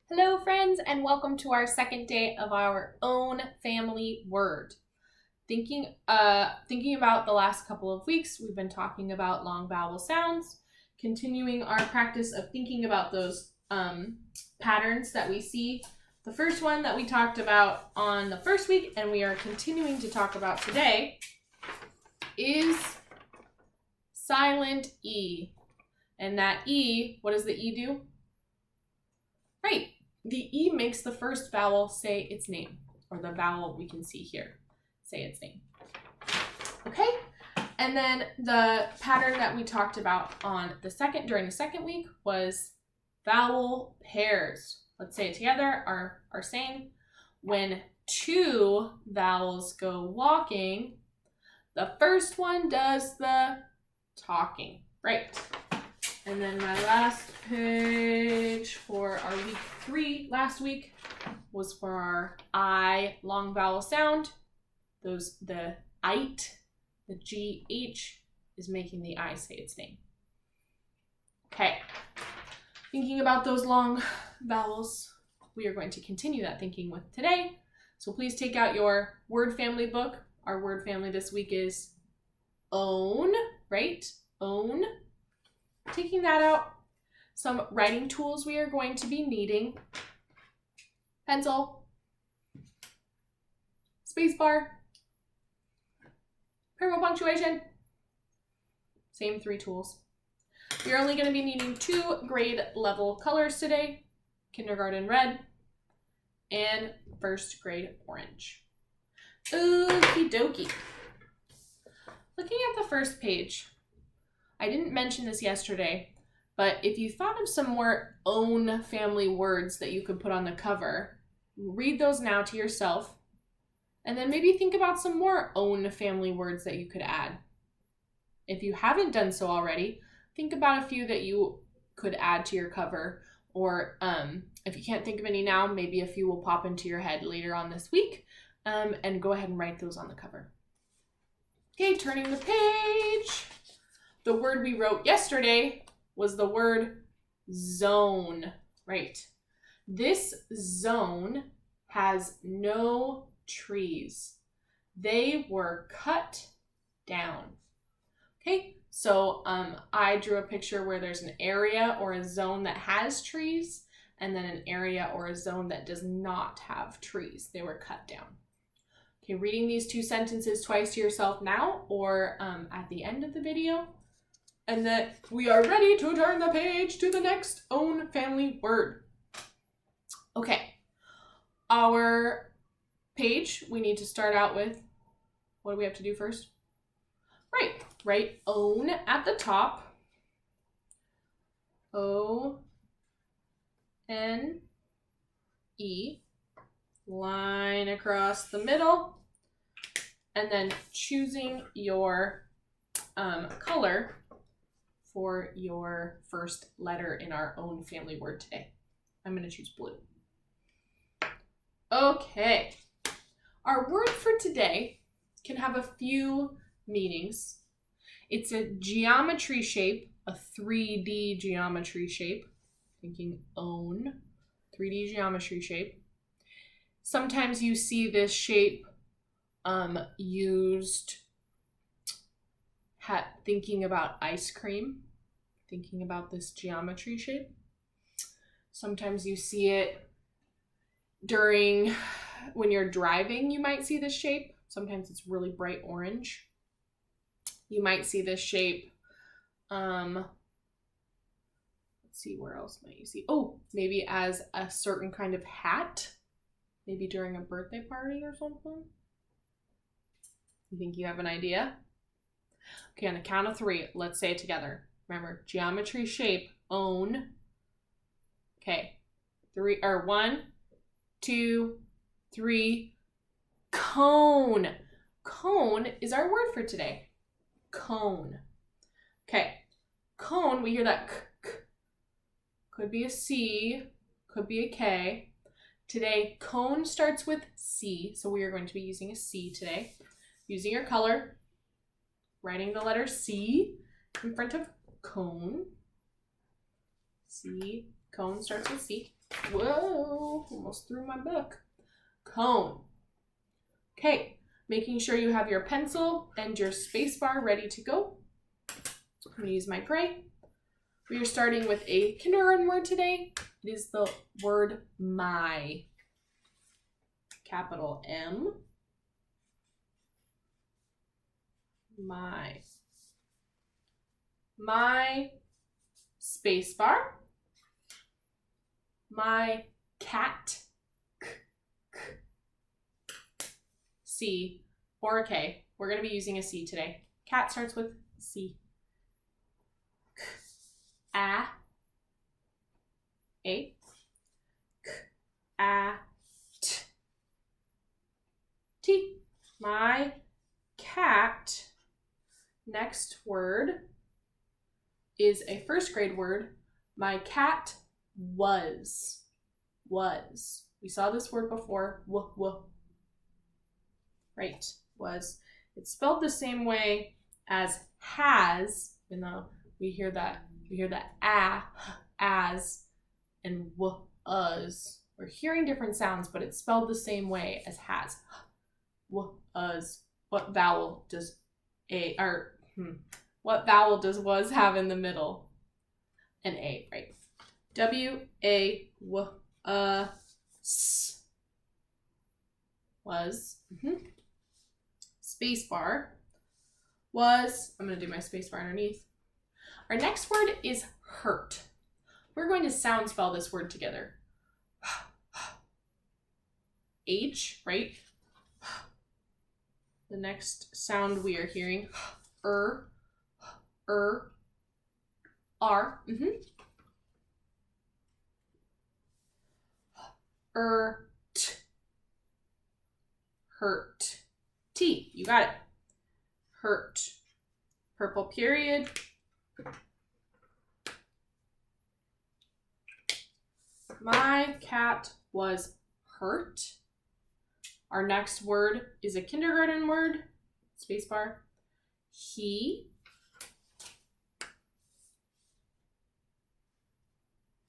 Hello friends, and welcome to our second day of our own family word. Thinking about the last couple of weeks, we've been talking about long vowel sounds, continuing our practice of thinking about those patterns that we see. The first one that we talked about on the first week, and we are continuing to talk about today, is silent E. And that E, what does the E do? Right. The E makes the first vowel say its name, or the vowel we can see here say its name. Okay? And then the pattern that we talked about during the second week was vowel pairs. Let's say it together, our saying. When two vowels go walking, the first one does the talking. Right. And then my last page for our week 3 last week was for our I long vowel sound. The ite, the GH is making the I say its name. Okay. Thinking about those long vowels, we are going to continue that thinking with today. So please take out your word family book. Our word family this week is own, right? Own. Taking that out, some writing tools we are going to be needing. Pencil, spacebar, parallel punctuation, same 3 tools. You're only going to be needing 2 grade level colors today, kindergarten red and first grade orange. Okie dokie. Looking at the first page, I didn't mention this yesterday, but if you thought of some more own family words that you could put on the cover, read those now to yourself, and then maybe think about some more own family words that you could add. If you haven't done so already, think about a few that you could add to your cover, or if you can't think of any now, maybe a few will pop into your head later on this week, and go ahead and write those on the cover. Okay, turning the page. The word we wrote yesterday was the word zone, right? This zone has no trees. They were cut down. Okay, so I drew a picture where there's an area or a zone that has trees, and then an area or a zone that does not have trees. They were cut down. Okay, reading these 2 sentences twice to yourself now or at the end of the video. And then we are ready to turn the page to the next own family word. Okay, our page, we need to start out with, what do we have to do first? Right, write own at the top. O-N-E, line across the middle, and then choosing your color for your first letter in our own family word today. I'm going to choose blue. Okay. Our word for today can have a few meanings. It's a geometry shape, a 3D geometry shape. Thinking own, 3D geometry shape. Sometimes you see this shape used thinking about ice cream, thinking about this geometry shape. Sometimes you see it when you're driving, you might see this shape. Sometimes it's really bright orange. You might see this shape. Let's see, where else might you see? Oh, maybe as a certain kind of hat, maybe during a birthday party or something. You think you have an idea? Okay, on the count of 3, let's say it together. Remember, geometry shape, own. Okay, 1, 2, 3, cone. Cone is our word for today. Cone. Okay, cone, we hear that k, k. Could be a C, could be a K. Today, cone starts with C, so we are going to be using a C today. Using your color, writing the letter C in front of cone. C, cone starts with C. Whoa, almost threw my book. Cone. Okay, making sure you have your pencil and your space bar ready to go. I'm going to use my gray. We are starting with a kindergarten word today. It is the word my. Capital M. My. My space bar. My cat. C or a K. We're going to be using a C today. Cat starts with C. A. A. A. T. T. My cat. Next word is a first grade word. My cat was. Was. We saw this word before. Right. Was. It's spelled the same way as has, even though we hear that as and was. We're hearing different sounds, but it's spelled the same way as has. Was. What vowel does what vowel does was have in the middle? An A, right? W-A-S. Was. Space bar. Was. I'm going to do my space bar underneath. Our next word is hurt. We're going to sound spell this word together. H, right? The next sound we are hearing, R. Hurt. T, you got it. Hurt. Purple period. My cat was hurt. Our next word is a kindergarten word. Spacebar. He.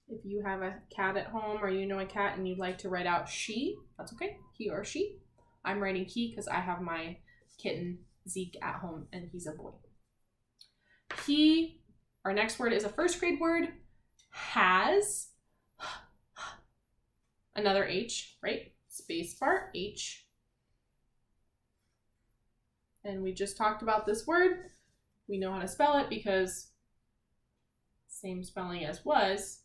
If you have a cat at home or you know a cat and you'd like to write out she, that's okay. He or she. I'm writing he because I have my kitten Zeke at home and he's a boy. He. Our next word is a first grade word. Has. Another H, right? Spacebar, H. And we just talked about this word. We know how to spell it because same spelling as was,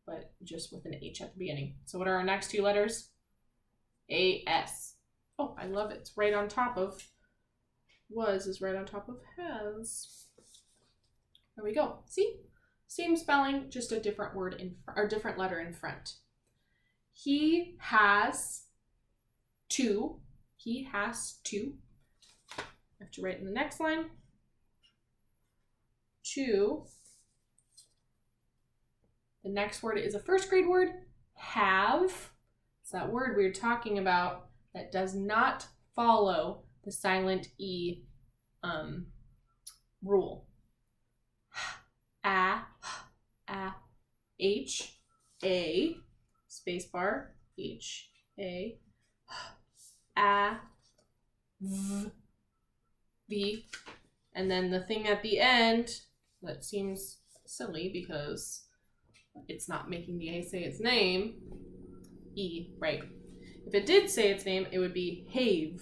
but just with an H at the beginning. So what are our next two letters? A-S. Oh, I love it. It's right on top of was is right on top of has. There we go. See? Same spelling, just a different word or different letter in front. He has two. He has two. I have to write in the next line. Two. The next word is a first grade word. Have. It's that word we were talking about that does not follow the silent E rule. H, A, spacebar, H, A, V, and then the thing at the end that seems silly because it's not making the A say its name, E, right? If it did say its name, it would be have,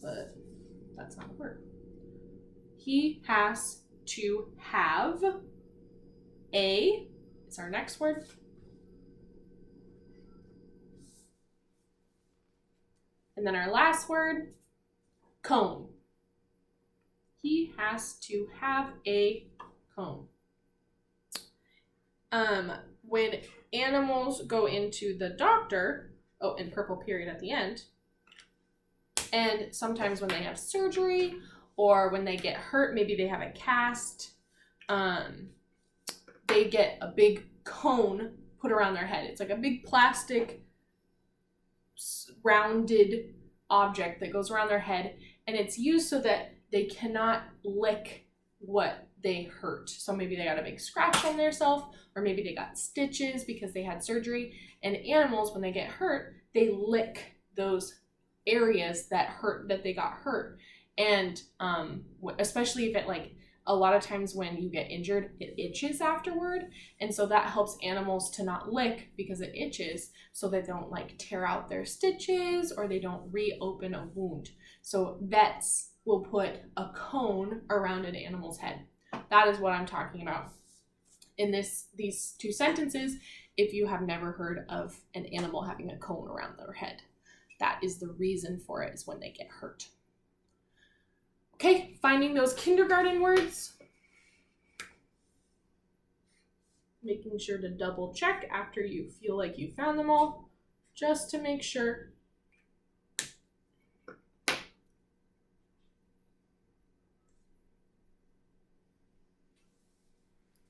but that's not a word. He has to have a, is our next word. And then our last word, cone. He has to have a cone. When animals go into the doctor, oh, and purple period at the end, and sometimes when they have surgery or when they get hurt, maybe they have a cast, they get a big cone put around their head. It's like a big plastic rounded object that goes around their head, and it's used so that they cannot lick what they hurt. So maybe they got a big scratch on their self, or maybe they got stitches because they had surgery. And animals, when they get hurt, they lick those areas that hurt, that they got hurt. And especially if it, like, a lot of times when you get injured, it itches afterward. And so that helps animals to not lick because it itches, so they don't like tear out their stitches or they don't reopen a wound. So vets will put a cone around an animal's head. That is what I'm talking about in these two sentences. If you have never heard of an animal having a cone around their head, that is the reason for it, is when they get hurt. Okay, finding those kindergarten words. Making sure to double check after you feel like you found them all, just to make sure.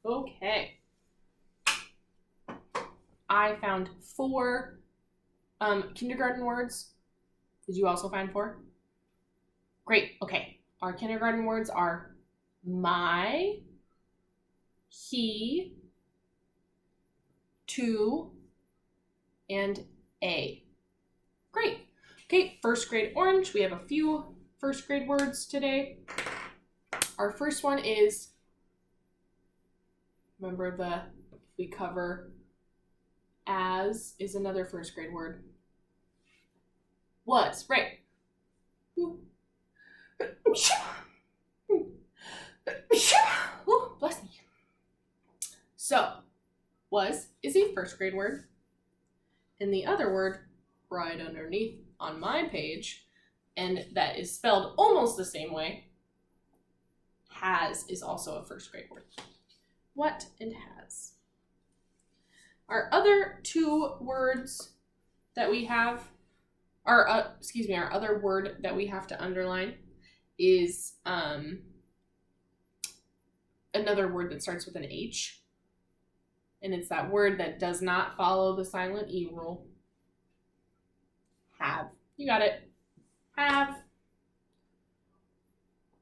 Okay. I found 4 kindergarten words. Did you also find 4? Great. Okay. Our kindergarten words are my, he, to, and a. Great. Okay, first grade orange. We have a few first grade words today. Our first one is, remember we cover as is another first grade word. Was, right. Ooh, bless me. So, was is a first grade word. And the other word right underneath on my page, and that is spelled almost the same way, has, is also a first grade word. What and has. Our other 2 words that we have, our other word that we have to underline is another word that starts with an H. And it's that word that does not follow the silent E rule. Have. You got it. Have.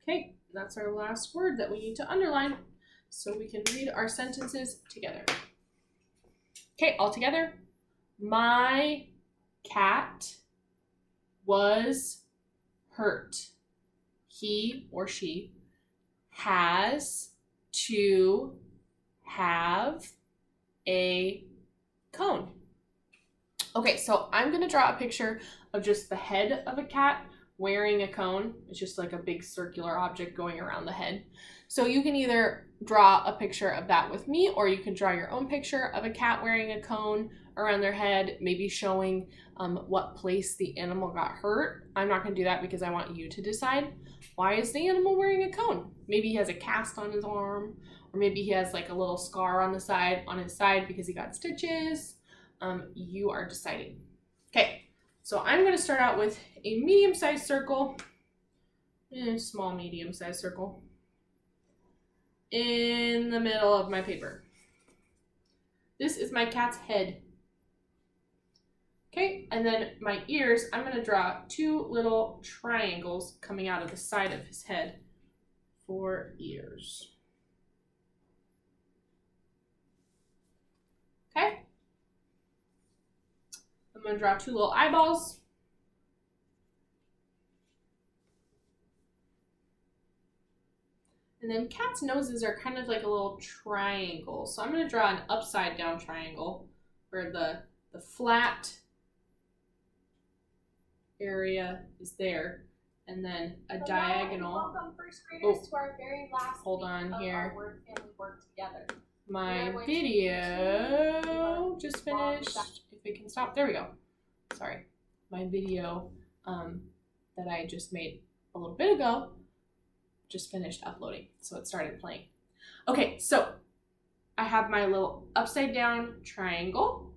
Okay, that's our last word that we need to underline so we can read our sentences together. Okay, all together. My cat was hurt. He or she has to have a cone. Okay, so I'm going to draw a picture of just the head of a cat wearing a cone. It's just like a big circular object going around the head. So you can either draw a picture of that with me, or you can draw your own picture of a cat wearing a cone around their head, maybe showing what place the animal got hurt. I'm not going to do that because I want you to decide. Why is the animal wearing a cone? Maybe he has a cast on his arm, or maybe he has like a little scar on his side because he got stitches. You are deciding. Okay, so I'm going to start out with a medium-sized circle, small medium-sized circle, in the middle of my paper. This is my cat's head. Okay, and then my ears, I'm going to draw 2 little triangles coming out of the side of his head for ears. Okay. I'm going to draw 2 little eyeballs. And then cats' noses are kind of like a little triangle. So I'm going to draw an upside down triangle where the flat area is there, and then a diagonal. Welcome, first graders, to our very last hold on week here. Of our word family work together. My video just finished. If it can stop, there we go. Sorry, my video that I just made a little bit ago just finished uploading, so it started playing. Okay, so I have my little upside down triangle,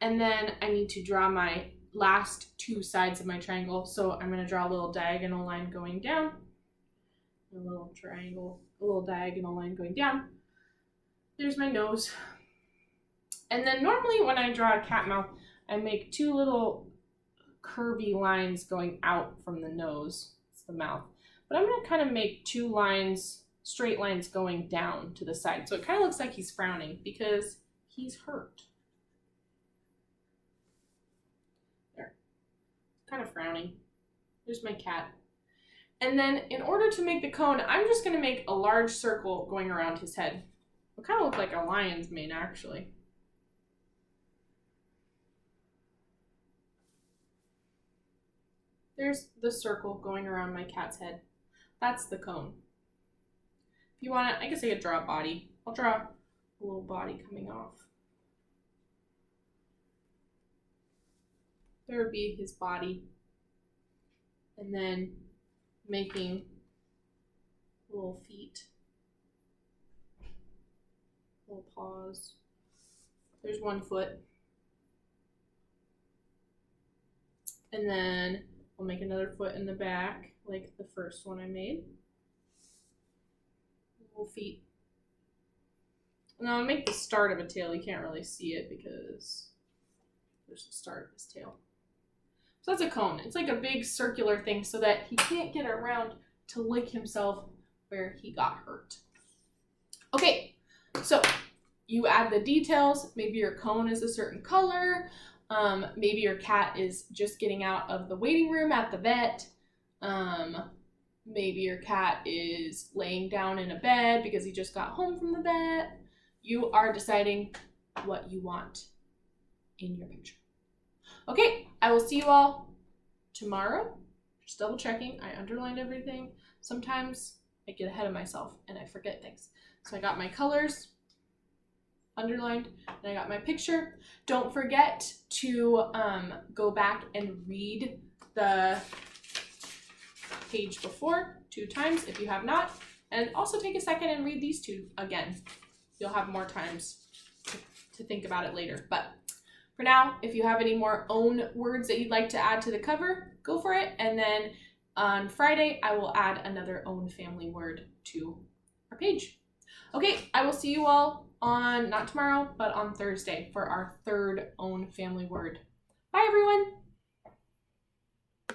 and then I need to draw my last 2 sides of my triangle. So I'm going to draw a little diagonal line going down, a little diagonal line going down. There's my nose. And then normally when I draw a cat mouth, I make 2 little curvy lines going out from the nose. It's the mouth. But I'm going to kind of make 2 lines straight lines going down to the side. So it kind of looks like he's frowning because he's hurt. There. Kind of frowning. There's my cat. And then in order to make the cone, I'm just going to make a large circle going around his head. It kind of look like a lion's mane, actually. There's the circle going around my cat's head. That's the cone. If you want to, I guess I could draw a body. I'll draw a little body coming off. There would be his body. And then making little feet. Little paws. There's one foot. And then I'll make another foot in the back, like the first one I made. Little feet. And I'll make the start of a tail. You can't really see it because there's the start of his tail. So that's a cone. It's like a big circular thing so that he can't get around to lick himself where he got hurt. Okay, so you add the details. Maybe your cone is a certain color. Maybe your cat is just getting out of the waiting room at the vet. Maybe your cat is laying down in a bed because he just got home from the vet. You are deciding what you want in your picture. Okay, I will see you all tomorrow. Just double checking. I underlined everything. Sometimes I get ahead of myself and I forget things. So I got my colors underlined and I got my picture. Don't forget to go back and read the page before 2 times if you have not, and also take a second and read these 2 again. You'll have more times to think about it later. But for now, if you have any more own words that you'd like to add to the cover, go for it. And then on Friday, I will add another own family word to our page. Okay, I will see you all on, not tomorrow, but on Thursday for our 3rd own family word. Bye, everyone.